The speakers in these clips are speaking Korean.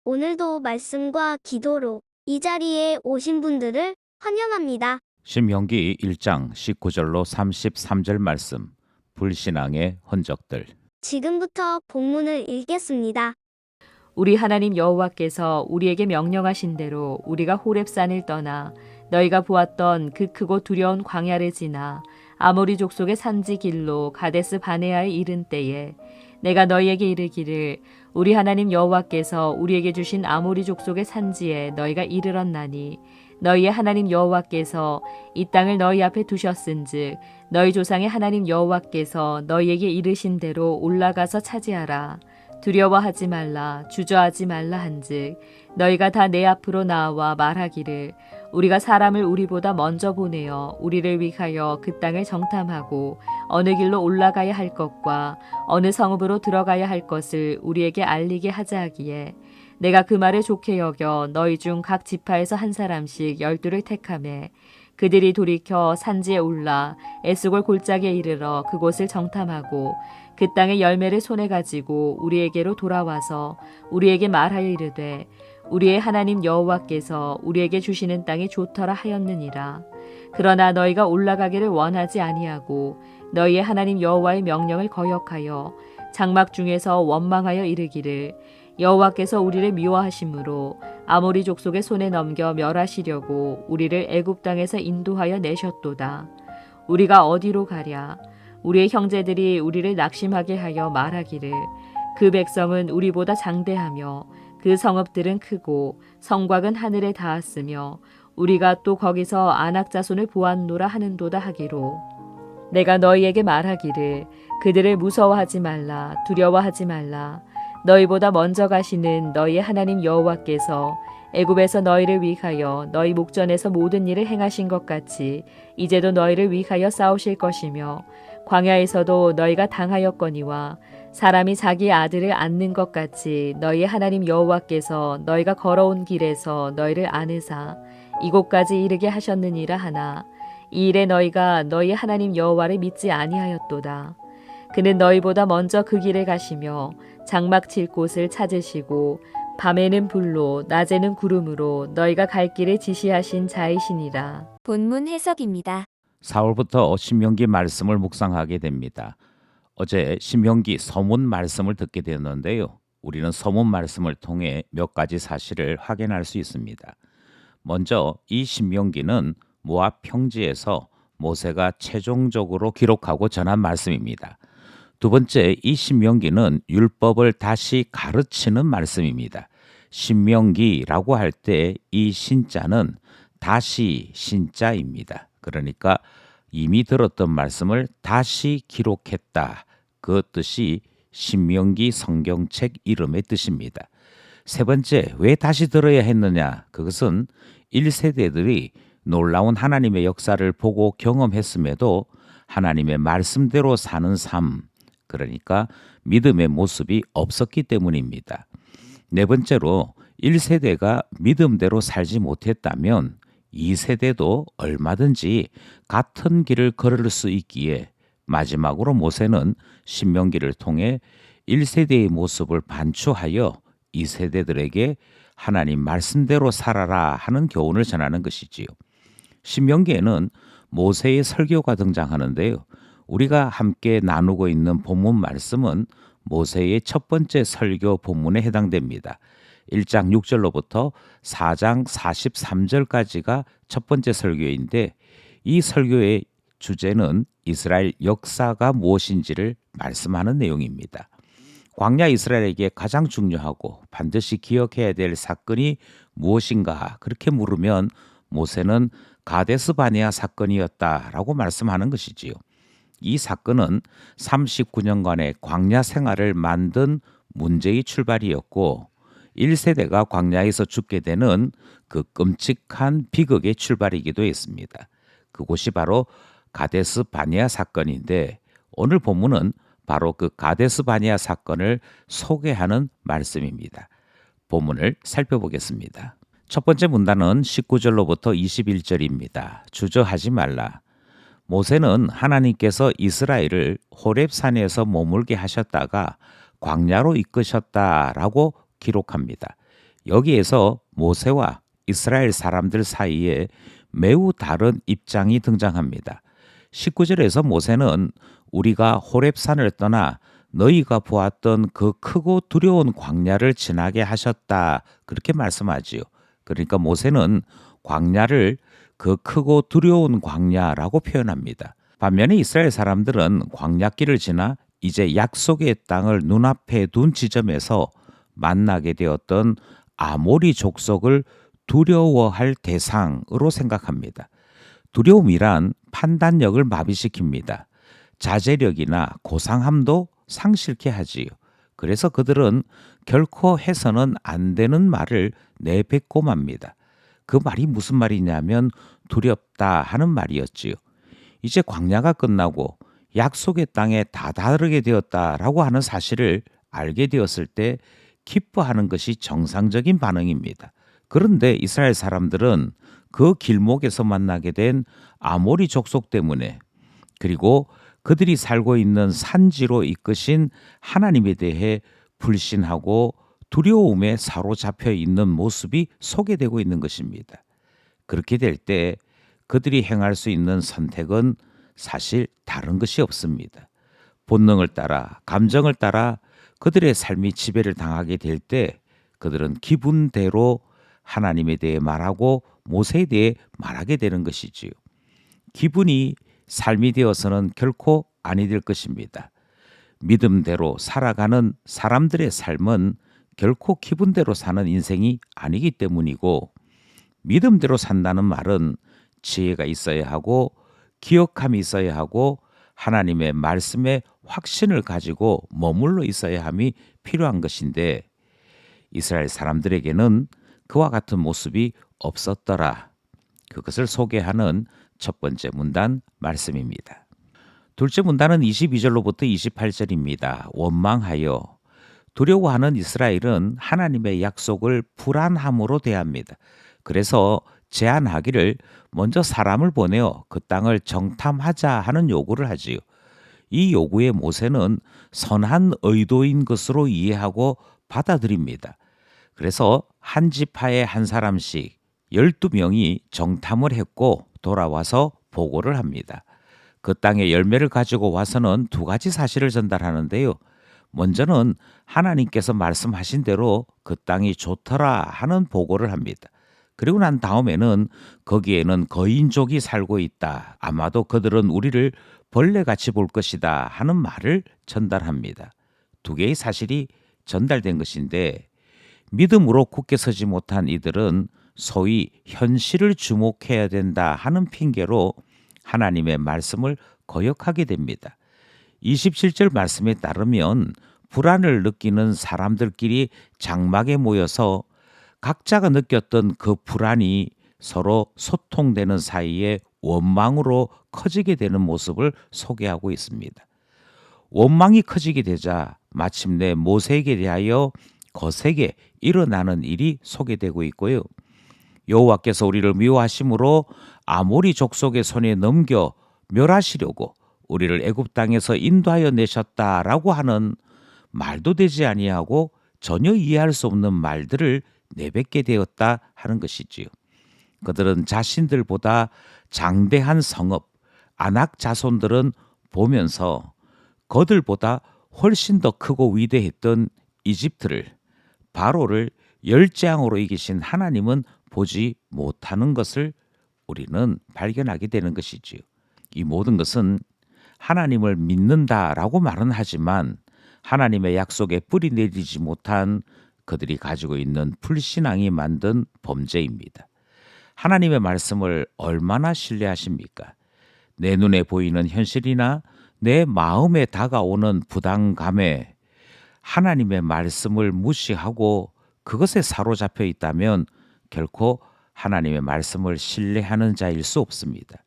오늘도 말씀과 기도로 이 자리에 오신 분들을 환영합니다. 신명기 1장 19절로 33절 말씀, 불신앙의 흔적들. 지금부터 본문을 읽겠습니다. 우리 하나님 여호와께서 우리에게 명령하신 대로 우리가 호렙산을 떠나 너희가 보았던 그 크고 두려운 광야를 지나 아모리 족속의 산지 길로 가데스 바네아에 이른 때에 내가 너희에게 이르기를 우리 하나님 여호와께서 우리에게 주신 아모리 족속의 산지에 너희가 이르렀나니 너희의 하나님 여호와께서 이 땅을 너희 앞에 두셨은즉 너희 조상의 하나님 여호와께서 너희에게 이르신 대로 올라가서 차지하라. 두려워하지 말라, 주저하지 말라 한즉 너희가 다 내 앞으로 나와 말하기를 우리가 사람을 우리보다 먼저 보내어 우리를 위하여 그 땅을 정탐하고 어느 길로 올라가야 할 것과 어느 성읍으로 들어가야 할 것을 우리에게 알리게 하자 하기에 내가 그 말을 좋게 여겨 너희 중 각 지파에서 한 사람씩 12를 택하매 그들이 돌이켜 산지에 올라 에스골 골짜기에 이르러 그곳을 정탐하고 그 땅의 열매를 손에 가지고 우리에게로 돌아와서 우리에게 말하여 이르되 우리의 하나님 여호와께서 우리에게 주시는 땅이 좋더라 하였느니라. 그러나 너희가 올라가기를 원하지 아니하고 너희의 하나님 여호와의 명령을 거역하여 장막 중에서 원망하여 이르기를 여호와께서 우리를 미워하심으로 아모리 족속의 손에 넘겨 멸하시려고 우리를 애굽 땅에서 인도하여 내셨도다. 우리가 어디로 가랴? 우리의 형제들이 우리를 낙심하게 하여 말하기를 그 백성은 우리보다 장대하며 그 성읍들은 크고 성곽은 하늘에 닿았으며 우리가 또 거기서 아낙 자손을 보았노라 하는도다 하기로 내가 너희에게 말하기를 그들을 무서워하지 말라 두려워하지 말라 너희보다 먼저 가시는 너희의 하나님 여호와께서 애굽에서 너희를 위하여 너희 목전에서 모든 일을 행하신 것 같이 이제도 너희를 위하여 싸우실 것이며 광야에서도 너희가 당하였거니와 사람이 자기 아들을 안는 것 같이 너희의 하나님 여호와께서 너희가 걸어온 길에서 너희를 안으사 이곳까지 이르게 하셨느니라 하나 이 일에 너희가 너희 하나님 여호와를 믿지 아니하였도다. 그는 너희보다 먼저 그 길을 가시며 장막 칠 곳을 찾으시고 밤에는 불로 낮에는 구름으로 너희가 갈 길을 지시하신 자이시니라. 본문 해석입니다. 4월부터 신명기 말씀을 묵상하게 됩니다. 어제 신명기 서문 말씀을 듣게 되었는데요. 우리는 서문 말씀을 통해 몇 가지 사실을 확인할 수 있습니다. 먼저 이 신명기는 모압 평지에서 모세가 최종적으로 기록하고 전한 말씀입니다. 두 번째, 이 신명기는 율법을 다시 가르치는 말씀입니다. 신명기라고 할 때 이 신자는 다시 신자입니다. 그러니까 이미 들었던 말씀을 다시 기록했다. 그 뜻이 신명기 성경책 이름의 뜻입니다. 세 번째, 왜 다시 들어야 했느냐? 그것은 1세대들이 놀라운 하나님의 역사를 보고 경험했음에도 하나님의 말씀대로 사는 삶, 그러니까 믿음의 모습이 없었기 때문입니다. 네 번째로 1세대가 믿음대로 살지 못했다면 2세대도 얼마든지 같은 길을 걸을 수 있기에 마지막으로 모세는 신명기를 통해 1세대의 모습을 반추하여 2세대들에게 하나님 말씀대로 살아라 하는 교훈을 전하는 것이지요. 신명기에는 모세의 설교가 등장하는데요. 우리가 함께 나누고 있는 본문 말씀은 모세의 첫 번째 설교 본문에 해당됩니다. 1장 6절로부터 4장 43절까지가 첫 번째 설교인데 이 설교의 주제는 이스라엘 역사가 무엇인지를 말씀하는 내용입니다. 광야 이스라엘에게 가장 중요하고 반드시 기억해야 될 사건이 무엇인가 그렇게 물으면 모세는 가데스 바네아 사건이었다라고 말씀하는 것이지요. 이 사건은 39년간의 광야 생활을 만든 문제의 출발이었고 1세대가 광야에서 죽게 되는 그 끔찍한 비극의 출발이기도 했습니다. 그곳이 바로 가데스 바네아 사건인데 오늘 본문은 바로 그 가데스 바네아 사건을 소개하는 말씀입니다. 본문을 살펴보겠습니다. 첫 번째 문단은 19절로부터 21절입니다. 주저하지 말라. 모세는 하나님께서 이스라엘을 호렙산에서 머물게 하셨다가 광야로 이끄셨다라고 기록합니다. 여기에서 모세와 이스라엘 사람들 사이에 매우 다른 입장이 등장합니다. 19절에서 모세는 우리가 호렙산을 떠나 너희가 보았던 그 크고 두려운 광야를 지나게 하셨다. 그렇게 말씀하지요. 그러니까 모세는 광야를 그 크고 두려운 광야라고 표현합니다. 반면에 이스라엘 사람들은 광야길을 지나 이제 약속의 땅을 눈앞에 둔 지점에서 만나게 되었던 아모리 족속을 두려워할 대상으로 생각합니다. 두려움이란 판단력을 마비시킵니다. 자제력이나 고상함도 상실케 하지요. 그래서 그들은 결코 해서는 안 되는 말을 내뱉고 맙니다. 그 말이 무슨 말이냐면 두렵다 하는 말이었지요. 이제 광야가 끝나고 약속의 땅에 다다르게 되었다라고 하는 사실을 알게 되었을 때 기뻐하는 것이 정상적인 반응입니다. 그런데 이스라엘 사람들은 그 길목에서 만나게 된 아모리 족속 때문에 그리고 그들이 살고 있는 산지로 이끄신 하나님에 대해 불신하고 두려움에 사로잡혀 있는 모습이 소개되고 있는 것입니다. 그렇게 될 때 그들이 행할 수 있는 선택은 사실 다른 것이 없습니다. 본능을 따라 감정을 따라 그들의 삶이 지배를 당하게 될 때 그들은 기분대로 하나님에 대해 말하고 모세에 대해 말하게 되는 것이지요. 기분이 삶이 되어서는 결코 아니 될 것입니다. 믿음대로 살아가는 사람들의 삶은 결코 기분대로 사는 인생이 아니기 때문이고 믿음대로 산다는 말은 지혜가 있어야 하고 기억함이 있어야 하고 하나님의 말씀에 확신을 가지고 머물러 있어야 함이 필요한 것인데 이스라엘 사람들에게는 그와 같은 모습이 없었더라. 그것을 소개하는 첫 번째 문단 말씀입니다. 둘째 문단은 22절로부터 28절입니다. 원망하여 두려워하는 이스라엘은 하나님의 약속을 불안함으로 대합니다. 그래서 제안하기를 먼저 사람을 보내어 그 땅을 정탐하자 하는 요구를 하지요. 이 요구에 모세는 선한 의도인 것으로 이해하고 받아들입니다. 그래서 한 지파에 한 사람씩 12명이 정탐을 했고 돌아와서 보고를 합니다. 그 땅의 열매를 가지고 와서는 두 가지 사실을 전달하는데요. 먼저는 하나님께서 말씀하신 대로 그 땅이 좋더라 하는 보고를 합니다. 그리고 난 다음에는 거기에는 거인족이 살고 있다. 아마도 그들은 우리를 벌레같이 볼 것이다 하는 말을 전달합니다. 두 개의 사실이 전달된 것인데 믿음으로 굳게 서지 못한 이들은 소위 현실을 주목해야 된다 하는 핑계로 하나님의 말씀을 거역하게 됩니다. 27절 말씀에 따르면 불안을 느끼는 사람들끼리 장막에 모여서 각자가 느꼈던 그 불안이 서로 소통되는 사이에 원망으로 커지게 되는 모습을 소개하고 있습니다. 원망이 커지게 되자 마침내 모세에게 대하여 거세게 일어나는 일이 소개되고 있고요. 여호와께서 우리를 미워하심으로 아모리 족속의 손에 넘겨 멸하시려고 우리를 애굽 땅에서 인도하여 내셨다라고 하는 말도 되지 아니하고 전혀 이해할 수 없는 말들을 내뱉게 되었다 하는 것이지요. 그들은 자신들보다 장대한 성읍 아낙 자손들은 보면서 그들보다 훨씬 더 크고 위대했던 이집트를 바로를 열재앙으로 이기신 하나님은 보지 못하는 것을 우리는 발견하게 되는 것이지요. 이 모든 것은 하나님을 믿는다라고 말은 하지만 하나님의 약속에 뿌리 내리지 못한 그들이 가지고 있는 불신앙이 만든 범죄입니다. 하나님의 말씀을 얼마나 신뢰하십니까? 내 눈에 보이는 현실이나 내 마음에 다가오는 부담감에 하나님의 말씀을 무시하고 그것에 사로잡혀 있다면 결코 하나님의 말씀을 신뢰하는 자일 수 없습니다.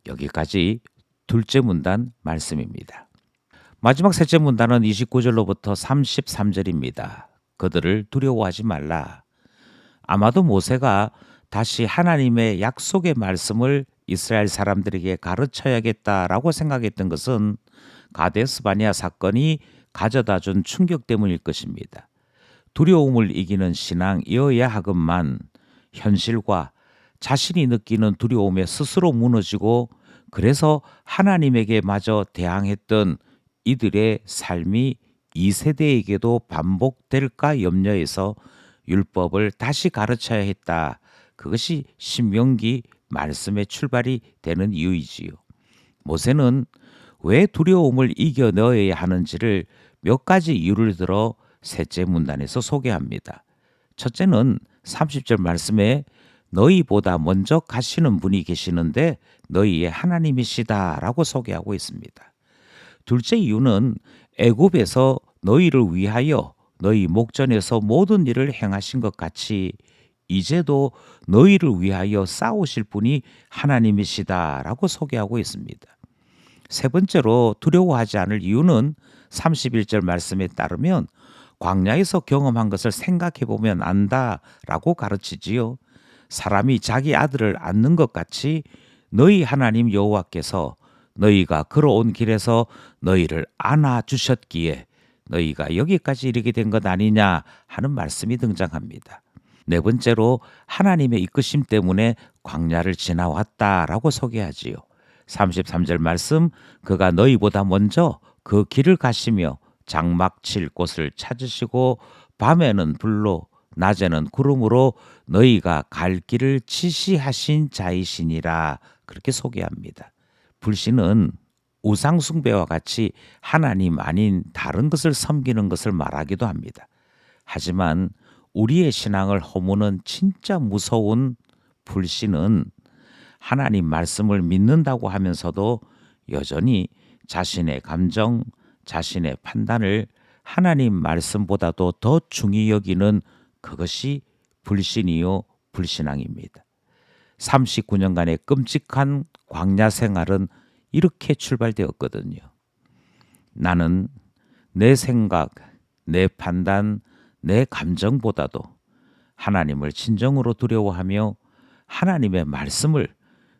여기까지 둘째 문단 말씀입니다. 마지막 셋째 문단은 29절로부터 33절입니다. 그들을 두려워하지 말라. 아마도 모세가 다시 하나님의 약속의 말씀을 이스라엘 사람들에게 가르쳐야겠다라고 생각했던 것은 가데스 바네아 사건이 가져다 준 충격 때문일 것입니다. 두려움을 이기는 신앙이어야 하건만 현실과 자신이 느끼는 두려움에 스스로 무너지고 그래서 하나님에게 마저 대항했던 이들의 삶이 2세대에게도 반복될까 염려해서 율법을 다시 가르쳐야 했다. 그것이 신명기 말씀의 출발이 되는 이유이지요. 모세는 왜 두려움을 이겨내어야 하는지를 몇 가지 이유를 들어 셋째 문단에서 소개합니다. 첫째는 30절 말씀에 너희보다 먼저 가시는 분이 계시는데 너희의 하나님이시다라고 소개하고 있습니다. 둘째 이유는 애굽에서 너희를 위하여 너희 목전에서 모든 일을 행하신 것 같이 이제도 너희를 위하여 싸우실 분이 하나님이시다라고 소개하고 있습니다. 세 번째로 두려워하지 않을 이유는 31절 말씀에 따르면 광야에서 경험한 것을 생각해 보면 안다라고 가르치지요. 사람이 자기 아들을 안는 것 같이 너희 하나님 여호와께서 너희가 걸어온 길에서 너희를 안아 주셨기에 너희가 여기까지 이르게 된 것 아니냐 하는 말씀이 등장합니다. 네 번째로 하나님의 이끄심 때문에 광야를 지나왔다라고 소개하지요. 33절 말씀 그가 너희보다 먼저 그 길을 가시며 장막 칠 곳을 찾으시고 밤에는 불로 낮에는 구름으로 너희가 갈 길을 지시하신 자이시니라 그렇게 소개합니다. 불신은 우상 숭배와 같이 하나님 아닌 다른 것을 섬기는 것을 말하기도 합니다. 하지만 우리의 신앙을 허무는 진짜 무서운 불신은 하나님 말씀을 믿는다고 하면서도 여전히 자신의 감정, 자신의 판단을 하나님 말씀보다도 더 중히 여기는 그것이 불신이요 불신앙입니다. 39년간의 끔찍한 광야 생활은 이렇게 출발되었거든요. 나는 내 생각, 내 판단, 내 감정보다도 하나님을 진정으로 두려워하며 하나님의 말씀을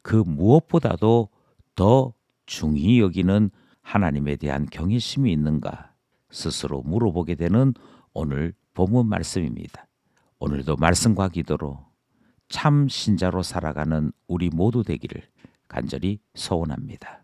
그 무엇보다도 더 중히 여기는 하나님에 대한 경외심이 있는가 스스로 물어보게 되는 오늘 본문 말씀입니다. 오늘도 말씀과 기도로 참 신자로 살아가는 우리 모두 되기를 간절히 소원합니다.